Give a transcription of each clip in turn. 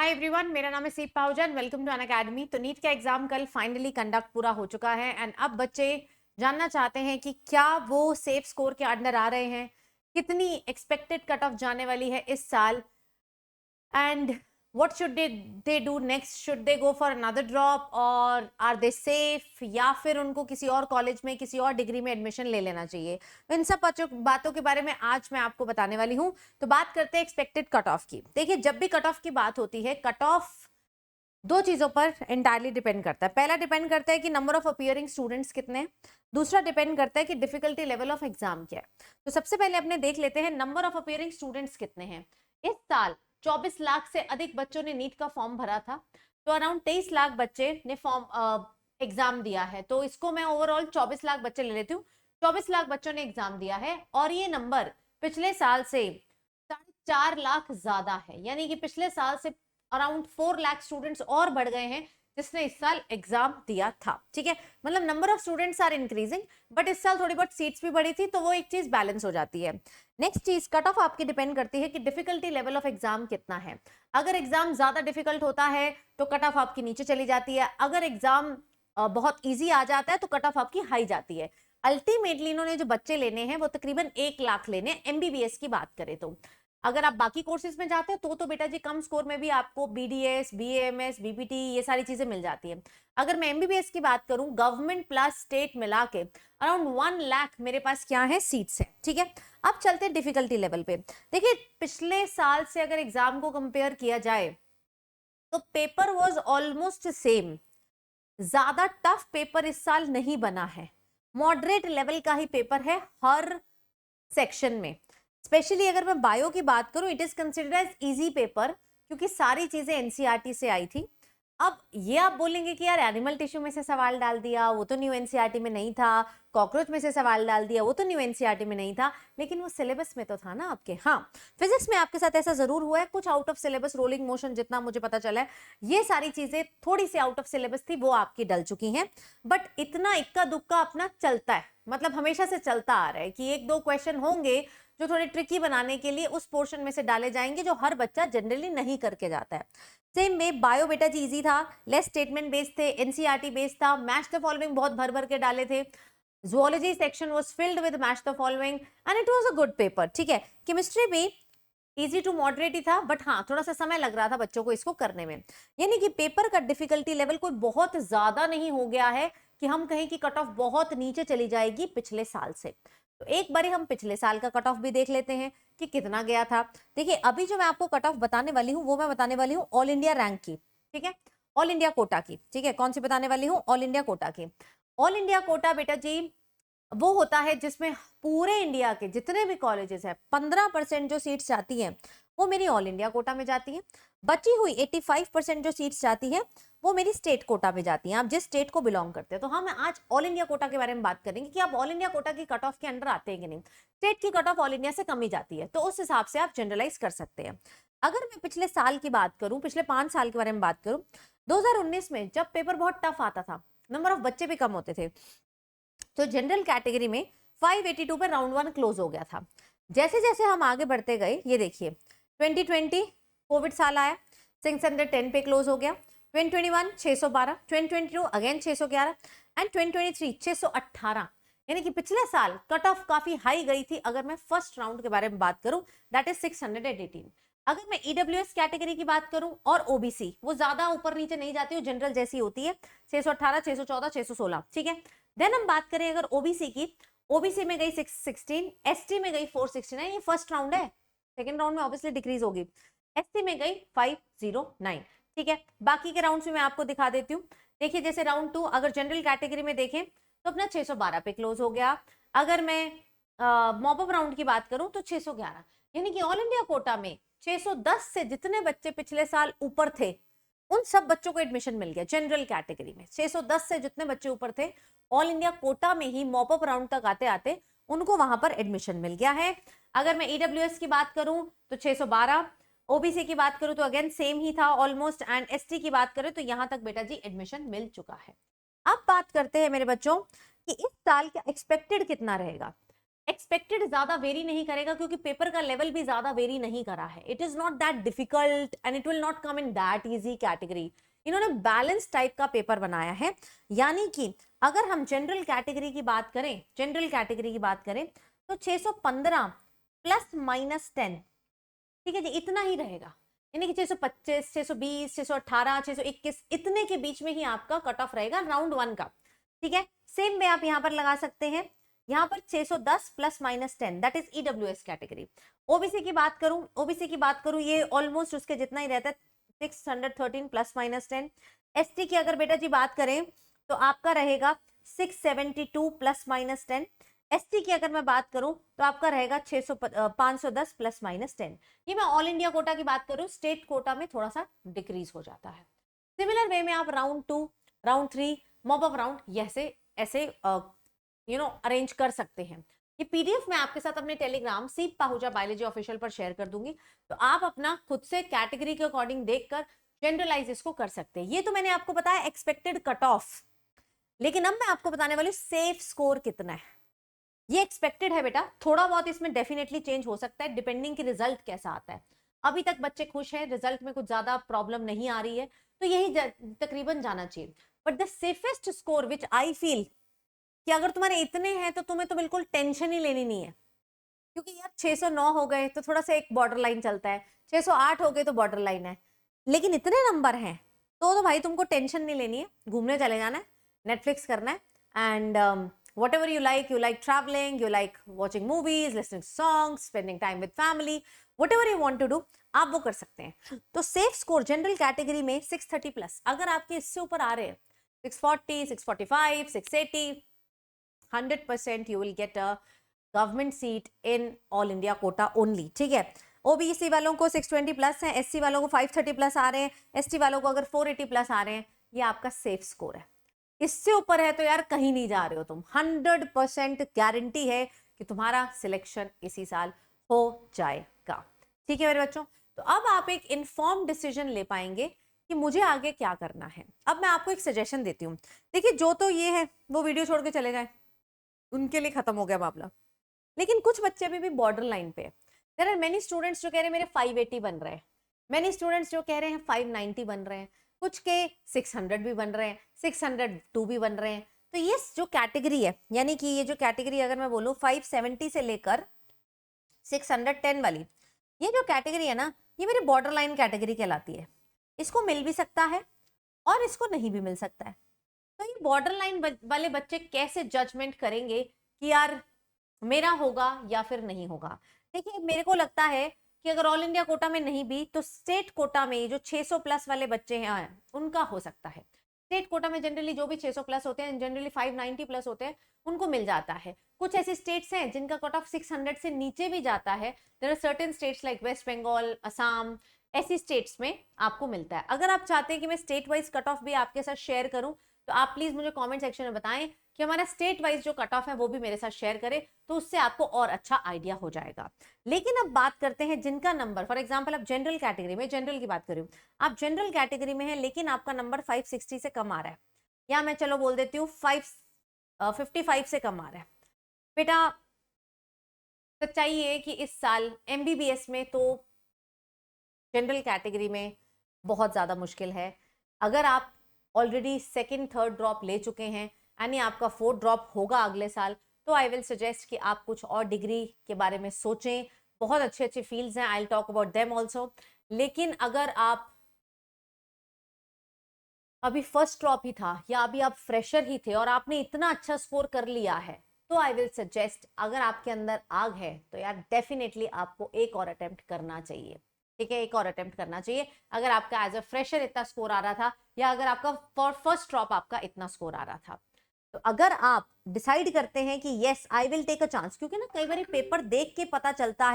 Hi everyone, मेरा नाम है Seep Pahuja. Welcome to Unacademy. तो नीट का एग्जाम कल फाइनली कंडक्ट पूरा हो चुका है एंड अब बच्चे जानना चाहते हैं कि क्या वो सेफ स्कोर के अंडर आ रहे हैं, कितनी एक्सपेक्टेड कट ऑफ जाने वाली है इस साल and what should they do next? Should they go for another drop or are they safe, या फिर उनको किसी और कॉलेज में किसी और डिग्री में एडमिशन ले लेना चाहिए? तो इन सब बातों के बारे में आज मैं आपको बताने वाली हूं। तो बात करते हैं एक्सपेक्टेड कट ऑफ की। देखिए, जब भी कट ऑफ की बात होती है, कट ऑफ दो चीजों पर एंटायरली डिपेंड करता है। पहला डिपेंड करता है कि नंबर ऑफ अपीयरिंग स्टूडेंट्स कितने हैं, दूसरा डिपेंड करता है कि डिफिकल्टी लेवल ऑफ एग्जाम क्या है। तो सबसे पहले अपने देख लेते हैं नंबर ऑफ अपीयरिंग स्टूडेंट्स कितने हैं। इस साल 24 लाख से अधिक बच्चों ने नीट का फॉर्म भरा था, तो अराउंड 23 लाख बच्चे ने फॉर्म एग्जाम दिया है। तो इसको मैं ओवरऑल 24 लाख बच्चे ले लेती हूँ। 24 लाख बच्चों ने एग्जाम दिया है और ये नंबर पिछले साल से 4.5 लाख ज्यादा है, यानी कि पिछले साल से अराउंड 4 लाख स्टूडेंट्स और बढ़ गए हैं जिसने इस साल एग्जाम दिया था। ठीक है, मतलब number of students are increasing, but इस साल थोड़ी बहुत सीट्स भी बढ़ी थी, तो वो एक चीज बैलेंस हो जाती है। नेक्स्ट चीज, कट ऑफ आपकी डिपेंड करती है कि डिफिकल्टी लेवल ऑफ एग्जाम कितना है। अगर एग्जाम ज्यादा डिफिकल्ट होता है तो कट ऑफ आपकी नीचे चली जाती है, अगर एग्जाम बहुत ईजी आ जाता है तो कट ऑफ आपकी हाई जाती है। अल्टीमेटली इन्होंने जो बच्चे लेने हैं वो तकरीबन 1 लाख लेने, एमबीबीएस की बात करें तो। अगर आप बाकी कोर्सेज में जाते हो तो बेटा जी कम स्कोर में भी आपको बीडीएस, बीएएमएस, बीपीटी ये सारी चीजें मिल जाती है। अगर मैं एमबीबीएस की बात करूं, गवर्नमेंट प्लस स्टेट मिला के अराउंड 1 लाख मेरे पास क्या है, सीट्स है। ठीक है, अब चलते हैं डिफिकल्टी लेवल पे। देखिए, पिछले साल से अगर एग्जाम को कंपेयर किया जाए तो पेपर वाज ऑलमोस्ट सेम। ज्यादा टफ पेपर इस साल नहीं बना है, मॉडरेट लेवल का ही पेपर है हर सेक्शन में। स्पेशली अगर मैं बायो की बात करूं, it is considered as easy paper क्योंकि सारी चीजें एनसीईआरटी से आई थी। अब ये आप बोलेंगे कि यार एनिमल टिश्यू में से सवाल डाल दिया, वो तो न्यू एनसीईआरटी में नहीं था, कॉकरोच में से सवाल डाल दिया, वो तो न्यू एनसीईआरटी में नहीं था, लेकिन वो सिलेबस में तो था ना आपके। हाँ, फिजिक्स में आपके साथ ऐसा जरूर हुआ है, कुछ out of syllabus, rolling motion जितना मुझे पता चला है, ये सारी चीजें थोड़ी सी आउट ऑफ सिलेबस थी, वो आपकी डल चुकी हैं। बट इतना इक्का दुक्का अपना चलता है, मतलब हमेशा से चलता आ रहा है कि एक दो क्वेश्चन होंगे जो थोड़े ट्रिकी बनाने के लिए उस पोर्शन में से डाले जाएंगे जो हर बच्चा जनरली नहीं करके जाता है। सेम में बायो बेटा जी इजी था, लेस स्टेटमेंट बेस्ड थे, एनसीईआरटी बेस्ड था, मैच द फॉलोइंग बहुत भर भर के डाले थे। Zoology section was filled with match the following and it was a good paper. ठीक है, केमिस्ट्री भी इजी टू मॉडरेट ही था, बट हाँ थोड़ा सा समय लग रहा था बच्चों को इसको करने में। यानी कि पेपर का डिफिकल्टी लेवल कोई बहुत ज्यादा नहीं हो गया है कि हम कहें कि कट ऑफ बहुत नीचे चली जाएगी पिछले साल से। तो एक बार हम पिछले साल का कट ऑफ भी देख लेते हैं कि कितना गया था। देखिए, अभी जो मैं आपको कट ऑफ बताने वाली हूँ वो मैं बताने वाली हूँ ऑल इंडिया रैंक की। ठीक है, ऑल इंडिया कोटा की। ठीक है, कौन सी बताने वाली हूँ? ऑल इंडिया कोटा की। ऑल इंडिया कोटा बेटा जी वो होता है जिसमें पूरे इंडिया के जितने भी कॉलेजेस हैं 15% जो सीट्स जाती हैं वो मेरी ऑल इंडिया कोटा में जाती है। बची हुई 85% जो सीट्स जाती है वो मेरी स्टेट कोटा में जाती हैं, आप जिस स्टेट को बिलोंग करते हैं। तो हम आज ऑल इंडिया कोटा के बारे में बात करेंगे कि आप ऑल इंडिया कोटा की कट ऑफ के अंडर आते हैं कि नहीं। स्टेट की कट ऑफ ऑल इंडिया से कम ही जाती है, तो उस हिसाब से आप जनरलाइज कर सकते हैं। अगर मैं पिछले साल की बात करूं, पिछले 5 साल के बारे में बात करूं, 2019 में जब पेपर बहुत टफ आता था, नंबर ऑफ बच्चे भी कम होते थे, तो जनरल कैटेगरी में 582 पे राउंड 1 क्लोज हो गया था। जैसे जैसे हम आगे बढ़ते गए, ये देखिए 2020 कोविड साल आया, 610 पे क्लोज हो गया। 2021 612, 2022 अगेन 611 एंड 2023 618। यानी कि पिछले साल कट ऑफ काफी हाई गई थी। अगर मैं फर्स्ट राउंड के बारे में बात करूं, दैट इज 618। अगर मैं ईडब्ल्यूएस कैटेगरी की बात करूं और ओबीसी, वो ज्यादा ऊपर नीचे नहीं जाती, वो जनरल जैसी होती है, 618, 614, 616। ठीक है, देन हम बात करें अगर ओबीसी की, ओबीसी में गई 616, एसटी में गई 469, ये फर्स्ट राउंड है, सेकंड राउंड में ऑब्वियसली डिक्रीज होगी। एसटी में गई 509। ठीक है, बाकी के राउंड्स में मैं आपको दिखा देती हूँ। देखिए, जैसे राउंड 2 अगर जनरल कैटेगरी में देखें तो अपना 612 पे क्लोज हो गया। अगर मैं मॉप अप राउंड की बात करूं तो 611। यानी कि ऑल इंडिया कोटा में 610 से जितने बच्चे पिछले साल ऊपर थे उन सब बच्चों को एडमिशन मिल गया। जनरल कैटेगरी में 610 से जितने बच्चे ऊपर थे ऑल इंडिया कोटा में ही मॉप अप राउंड तक आते आते उनको वहां पर एडमिशन मिल गया है। अगर मैं ईडब्ल्यूएस की बात करूं तो 612, ओबीसी की बात करूं तो अगेन सेम ही था ऑलमोस्ट, एंड एसटी की बात करें तो यहां तक बेटा जी एडमिशन मिल चुका है। अब बात करते हैं मेरे बच्चों कि इस साल का एक्सपेक्टेड कितना रहेगा। एक्सपेक्टेड ज्यादा वेरी नहीं करेगा क्योंकि पेपर का लेवल भी ज्यादा वेरी नहीं करा है. It is not that difficult and it will not come in that easy category. इन्होंने बैलेंस टाइप का पेपर बनाया है. यानी कि अगर हम जनरल कैटेगरी की बात करें तो 615 प्लस माइनस 10, ठीक है जी, इतना ही रहेगा. यानी कि 625, 620, 618, 621 इतने के बीच में ही आपका कट ऑफ रहेगा राउंड 1 का. ठीक है, सेम वे आप यहाँ पर लगा सकते हैं. यहाँ पर 610 plus minus 10 that is EWS category. OBC की बात करूं ये ऑलमोस्ट उसके जितना ही रहता है, 613 प्लस माइनस 10. एसटी की अगर बेटा जी बात करें तो आपका रहेगा 672 प्लस माइनस 10. एसटी की अगर मैं बात करूं तो आपका रहेगा 510 प्लस माइनस 10. ये मैं ऑल इंडिया कोटा की बात करूं, स्टेट कोटा में थोड़ा सा डिक्रीज हो जाता है. सिमिलर वे में आप round 2, round 3, mob of round ऐसे अरेंज कर सकते हैं. ये पीडीएफ मैं आपके साथ अपने टेलीग्राम सीप पाहुजा बायोलॉजी ऑफिशियल पर शेयर कर दूंगी, तो आप अपना खुद से कैटेगरी के अकॉर्डिंग देखकर जनरलाइज इसको कर सकते हैं. ये तो मैंने आपको बताया एक्सपेक्टेड कट ऑफ, लेकिन अब मैं आपको बताने वाली हूँ सेफ स्कोर कितना है. ये एक्सपेक्टेड है बेटा, थोड़ा बहुत इसमें डेफिनेटली चेंज हो सकता है डिपेंडिंग कि रिजल्ट कैसा आता है. अभी तक बच्चे खुश हैं, रिजल्ट में कुछ ज्यादा प्रॉब्लम नहीं आ रही है, तो यही तकरीबन जाना चाहिए. But the safest score which I feel कि अगर तुम्हारे इतने हैं तो तुम्हें तो बिल्कुल टेंशन ही लेनी नहीं है, क्योंकि यार 609 हो गए तो थोड़ा सा एक बॉर्डर लाइन चलता है, 608 हो गए तो बॉर्डर लाइन है, लेकिन इतने नंबर हैं तो भाई तुमको टेंशन नहीं लेनी है. घूमने चले जाना है, नेटफ्लिक्स करना है, and whatever you like traveling, you like watching movies, listening to songs, spending time with family, whatever you want to do, आप वो कर सकते हैं. तो सेफ स्कोर जनरल कैटेगरी में 630 प्लस, अगर आपके इससे ऊपर आ रहे हैं 640, 645, 680, 100% you will get a government seat in all India quota only. ठीक है, ओबीसी वालों को 620 प्लस है, एससी वालों को 530 प्लस आ रहे हैं, एसटी वालों को अगर 480 प्लस आ रहे हैं, ये आपका सेफ स्कोर है. इससे ऊपर है तो यार कहीं नहीं जा रहे हो तुम, 100% गारंटी है कि तुम्हारा सिलेक्शन इसी साल हो जाएगा. ठीक है मेरे बच्चों, तो अब आप एक इन्फॉर्म डिसीजन ले पाएंगे कि मुझे आगे क्या करना है. अब मैं आपको एक सजेशन देती हूँ. देखिए, जो तो ये है वो वीडियो छोड़ के चले जाए, उनके लिए खत्म हो गया मामला, लेकिन कुछ बच्चे भी बॉर्डर लाइन पे. देयर आर मेनी स्टूडेंट्स जो कह रहे हैं मेरे 580 बन रहे हैं, मेनी स्टूडेंट्स जो कह रहे हैं 590 बन रहे हैं, कुछ के 600 भी बन रहे हैं, 602 भी बन रहे हैं. तो ये जो कैटेगरी है, यानी कि ये जो कैटेगरी अगर मैं बोलूँ 570 से लेकर 610 वाली, ये जो कैटेगरी है ना, ये मेरी बॉर्डर लाइन कैटेगरी कहलाती है. इसको मिल भी सकता है और इसको नहीं भी मिल सकता है. तो ये बॉर्डर लाइन वाले बच्चे कैसे जजमेंट करेंगे कि यार मेरा होगा या फिर नहीं होगा. देखिए, मेरे को लगता है कि अगर ऑल इंडिया कोटा में नहीं भी तो स्टेट कोटा में जो 600 प्लस वाले बच्चे हैं उनका हो सकता है. स्टेट कोटा में जनरली जो भी 600 प्लस होते हैं, जनरली 590 प्लस होते हैं, उनको मिल जाता है. कुछ ऐसे स्टेट्स हैं जिनका कट ऑफ 600 से नीचे भी जाता है. There are certain states like West Bengal, Assam, ऐसी स्टेट्स में आपको मिलता है. अगर आप चाहते हैं कि मैं स्टेट वाइज कट ऑफ भी आपके साथ शेयर करूं, तो आप प्लीज मुझे कमेंट सेक्शन में बताएं कि हमारा स्टेट वाइज जो कट ऑफ है वो भी मेरे साथ शेयर करें, तो उससे आपको और अच्छा आइडिया हो जाएगा. लेकिन अब बात करते हैं जिनका नंबर, फॉर एग्जांपल आप जनरल कैटेगरी में, जनरल की बात करूं, आप जनरल कैटेगरी में है लेकिन आपका नंबर 560 से कम आ रहा है, या मैं चलो बोल देती हूँ 55 से कम आ रहा है. बेटा, सच्चाई है कि इस साल एमबीबीएस में तो जनरल कैटेगरी में बहुत ज़्यादा मुश्किल है. अगर आप ऑलरेडी सेकेंड थर्ड ड्रॉप ले चुके हैं, यानी आपका फोर्थ ड्रॉप होगा अगले साल, तो आई विल सजेस्ट कि आप कुछ और डिग्री के बारे में सोचें. बहुत अच्छे अच्छे फील्ड्स हैं, I will talk about them also. लेकिन अगर आप अभी फर्स्ट ड्रॉप ही था या अभी आप फ्रेशर ही थे और आपने इतना अच्छा स्कोर कर लिया है, तो आई विल सजेस्ट, अगर आपके अंदर आग है तो यार डेफिनेटली आपको एक और अटेम्प्ट करना चाहिए. ठीक है, एक और अटेम्प्ट करना चाहिए. अगर आपका एज अ फ्रेशर इतना स्कोर आ रहा था, या अगर आपका फॉर फर्स्ट ड्रॉप आपका इतना स्कोर आ रहा था, तो अगर आप डिसाइड करते हैं कि yes I will take a chance, क्योंकि ना कई बार पेपर देख के पता चलता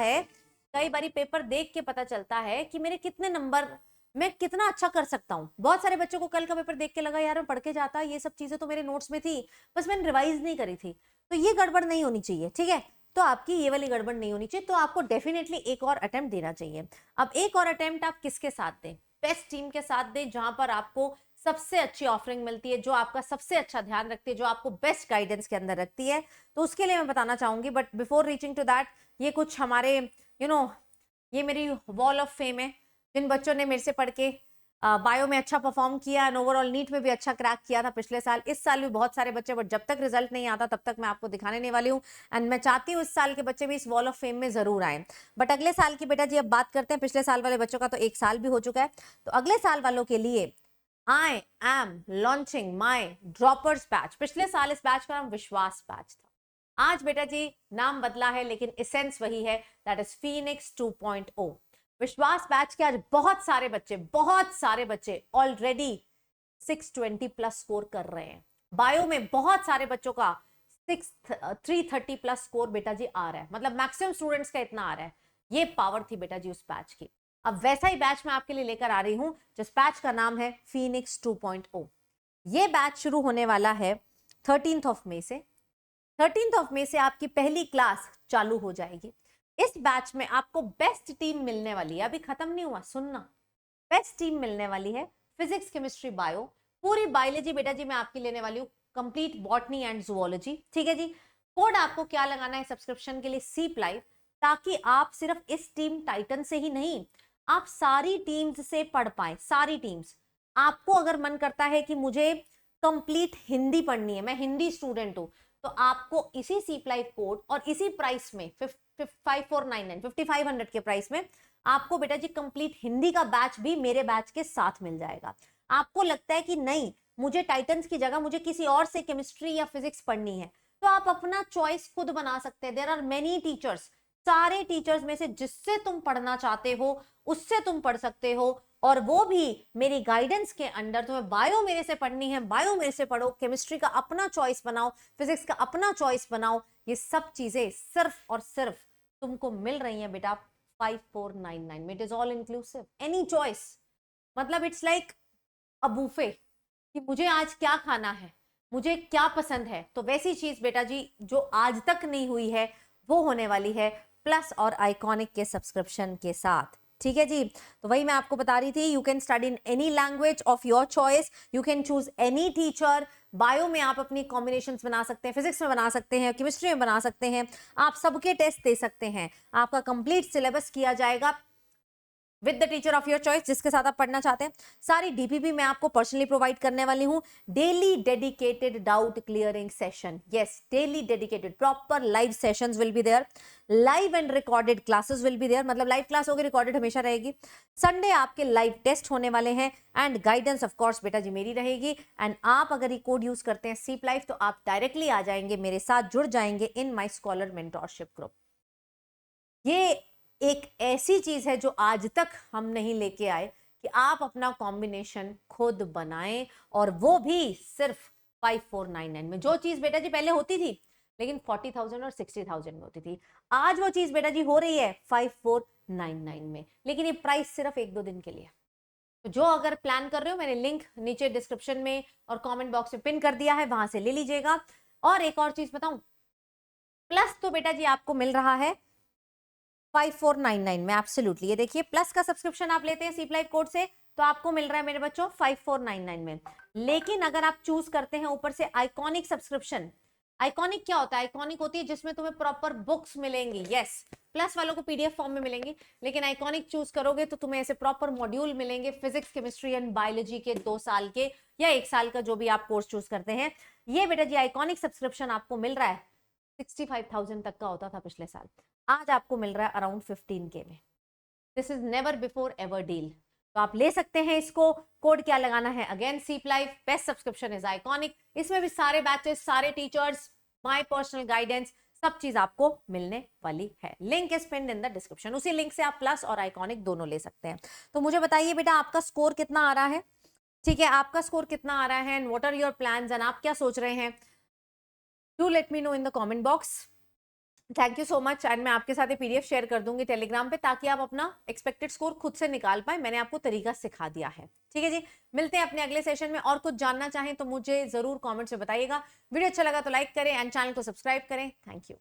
है, कि मेरे कितने नंबर, मैं कितना अच्छा कर सकता हूँ. बहुत सारे बच्चों को कल का पेपर देख के लगा यार मैं पढ़ के जाता, ये सब चीजें तो मेरे नोट्स में थी, बस मैंने रिवाइज नहीं करी थी. तो ये गड़बड़ नहीं होनी चाहिए. ठीक है, तो आपकी ये वाली गड़बड़ नहीं होनी चाहिए. तो आपको डेफिनेटली एक और अटेम्प्ट देना चाहिए. अब एक और अटेम्प्ट आप किसके साथ दें? बेस्ट टीम के साथ दें, जहां पर आपको सबसे अच्छी ऑफरिंग मिलती है, जो आपका सबसे अच्छा ध्यान रखती है, जो आपको बेस्ट गाइडेंस के अंदर रखती है, तो उसके लिए मैं बताना चाहूंगी। But before reaching to that, ये कुछ हमारे ये मेरी वॉल ऑफ फेम है, जिन बच्चों ने मेरे से पढ़ के बायो में अच्छा परफॉर्म किया एंड ओवरऑल नीट में भी अच्छा क्रैक किया था पिछले साल। इस साल भी बहुत सारे बच्चे, बट जब तक रिजल्ट नहीं आता तब तक मैं आपको दिखाने नहीं वाली हूँ। एंड मैं चाहती हूँ इस साल के बच्चे भी इस वॉल ऑफ फेम में जरूर आए। बट अगले साल की बेटा जी अब बात करते हैं। पिछले साल वाले बच्चों का तो 1 साल भी हो चुका है, तो अगले साल वालों के लिए I am launching my droppers batch. पिछले साल इस बैच का नाम विश्वास बैच था। आज बेटा जी नाम बदला है, लेकिन एसेंस वही है, दैट इज फीनिक्स 2.0। विश्वास बैच के आज बहुत सारे बच्चे ऑलरेडी 620 प्लस स्कोर कर रहे हैं। बायो में बहुत सारे बच्चों का 330 प्लस स्कोर बेटा जी आ रहा है, मतलब मैक्सिमम स्टूडेंट्स का इतना आ रहा है। ये पावर थी बेटा जी उस बैच की। अब वैसा ही बैच मैं आपके लिए लेकर आ रही हूं, जिस बैच का नाम है फीनिक्स 2.0। ये बैच शुरू होने वाला है 13th ऑफ मई से। 13th ऑफ मई से आपकी पहली क्लास चालू हो जाएगी। इस बैच में आपको बेस्ट टीम मिलने वाली है, अभी खत्म नहीं हुआ, सुनना। बेस्ट टीम मिलने वाली है फिजिक्स, केमिस्ट्री, बायो, पूरी बायोलॉजी बेटा जी मैं आपकी लेने वाली हूँ, कंप्लीट बॉटनी एंड जूलॉजी। ठीक है जी। कोड आपको क्या लगाना है सब्सक्रिप्शन के लिए, सीप लाइव, ताकि आप सिर्फ इस टीम टाइटन से ही नहीं, आप सारी टीम्स से पढ़ पाए। सारी टीम्स, आपको अगर मन करता है कि मुझे कंप्लीट हिंदी पढ़नी है, मैं हिंदी स्टूडेंट हूं, तो आपको इसी सीप लाइव कोड और इसी प्राइस में 5500 के प्राइस में आपको बेटा जी कंप्लीट हिंदी का बैच भी मेरे बैच के साथ मिल जाएगा। आपको लगता है कि नहीं, मुझे टाइटन्स की जगह मुझे किसी और से केमिस्ट्री या फिजिक्स पढ़नी है, तो आप अपना चॉइस खुद बना सकते हैं। देयर आर मेनी टीचर्स, सारे टीचर्स में से जिससे तुम पढ़ना चाहते हो उससे तुम पढ़ सकते हो, और वो भी मेरी गाइडेंस के अंडर। तुम्हें बायो मेरे से पढ़नी है, बायो मेरे से पढ़ो, केमिस्ट्री का अपना चॉइस बनाओ, फिजिक्स का अपना चॉइस बनाओ। ये सब चीजें सिर्फ और सिर्फ तुमको मिल रही हैं बेटा 5499 में। It is all inclusive, any choice, मतलब इट्स लाइक अ बुफे कि मुझे आज क्या खाना है, मुझे क्या पसंद है। तो वैसी चीज बेटा जी जो आज तक नहीं हुई है वो होने वाली है, प्लस और आइकॉनिक के सब्सक्रिप्शन के साथ। ठीक है जी। तो वही मैं आपको बता रही थी, you can study in any language of your choice, you can choose any teacher. Bio में आप अपनी कॉम्बिनेशंस बना सकते हैं, फिजिक्स में बना सकते हैं, केमिस्ट्री में बना सकते हैं, आप सबके टेस्ट दे सकते हैं। आपका कंप्लीट सिलेबस किया जाएगा with the teacher of your choice, जिसके साथ आप पढ़ना चाहते हैं। सारी डीपीपी मैं आपको पर्सनली प्रोवाइड करने वाली हूं। Daily dedicated doubt clearing session, yes daily dedicated, proper live sessions will be there, live and recorded classes will be there, मतलब लाइव क्लास होगी, रिकॉर्डेड हमेशा रहेगी। संडे आपके लाइव टेस्ट होने वाले हैं, एंड गाइडेंस ऑफ कोर्स बेटा जी मेरी रहेगी। एंड आप अगर ये कोड यूज करते हैं सीप लाइव, तो आप डायरेक्टली आ जाएंगे मेरे साथ, जुड़ जाएंगे इन माई स्कॉलर मेंटोरशिप ग्रुप। ये एक ऐसी चीज है जो आज तक हम नहीं लेके आए, कि आप अपना कॉम्बिनेशन खुद बनाएं, और वो भी सिर्फ 5499 में। जो चीज बेटा जी पहले होती थी लेकिन 40,000 और 60,000 में होती थी, आज वो चीज बेटा जी हो रही है 5499 में, लेकिन ये प्राइस सिर्फ 1-2 दिन के लिए। तो जो अगर प्लान कर रहे हो, मैंने लिंक नीचे डिस्क्रिप्शन में और कमेंट बॉक्स में पिन कर दिया है, वहां से ले लीजिएगा। और एक और चीज बताऊं, प्लस तो बेटा जी आपको मिल रहा है 5499 में, एब्सोल्युटली। ये देखिए, प्लस का सब्सक्रिप्शन आप लेते हैं सीप लाइव कोड से, तो आपको मिल रहा है मेरे बच्चों 5499 में। लेकिन अगर आप चूज करते हैं ऊपर से आइकॉनिक सब्सक्रिप्शन, आइकॉनिक क्या होता है? आइकॉनिक होती है जिसमें तुम्हें प्रॉपर बुक्स मिलेंगी, यस। प्लस वालों को पीडीएफ फॉर्म में मिलेंगी, लेकिन आइकॉनिक चूज करोगे तो तुम्हें ऐसे प्रॉपर मॉड्यूल मिलेंगे, फिजिक्स, केमिस्ट्री एंड बायोलॉजी के 2 साल के या 1 साल का, जो भी आप कोर्स चूज करते हैं। ये बेटा जी आइकॉनिक सब्सक्रिप्शन आपको मिल रहा है 65,000 तक का होता था पिछले साल, आज आपको मिल रहा है अराउंड 15K में। This is never before ever deal. तो आप ले सकते हैं इसको। कोड क्या लगाना है? अगेन सीप live, best subscription is iconic. इसमें भी सारे बैचेस, सारे टीचर्स, माय पर्सनल गाइडेंस, सब चीज आपको मिलने वाली है। Link is pinned in the description. उसी लिंक से आप प्लस और आइकॉनिक दोनों ले सकते हैं। तो मुझे बताइए बेटा, आपका स्कोर कितना आ रहा है? ठीक है, आपका स्कोर कितना आ रहा है, and what are your plans, and आप क्या सोच रहे हैं? Do let me know in the comment box. Thank you so much. And मैं आपके साथ पीडीएफ शेयर कर दूंगी टेलीग्राम पे, ताकि आप अपना एक्सपेक्टेड स्कोर खुद से निकाल पाए। मैंने आपको तरीका सिखा दिया है। ठीक है जी, मिलते हैं अपने अगले सेशन में। और कुछ जानना चाहें तो मुझे जरूर कमेंट्स में बताइएगा। वीडियो अच्छा लगा तो लाइक करें एंड चैनल को सब्सक्राइब करें। Thank you.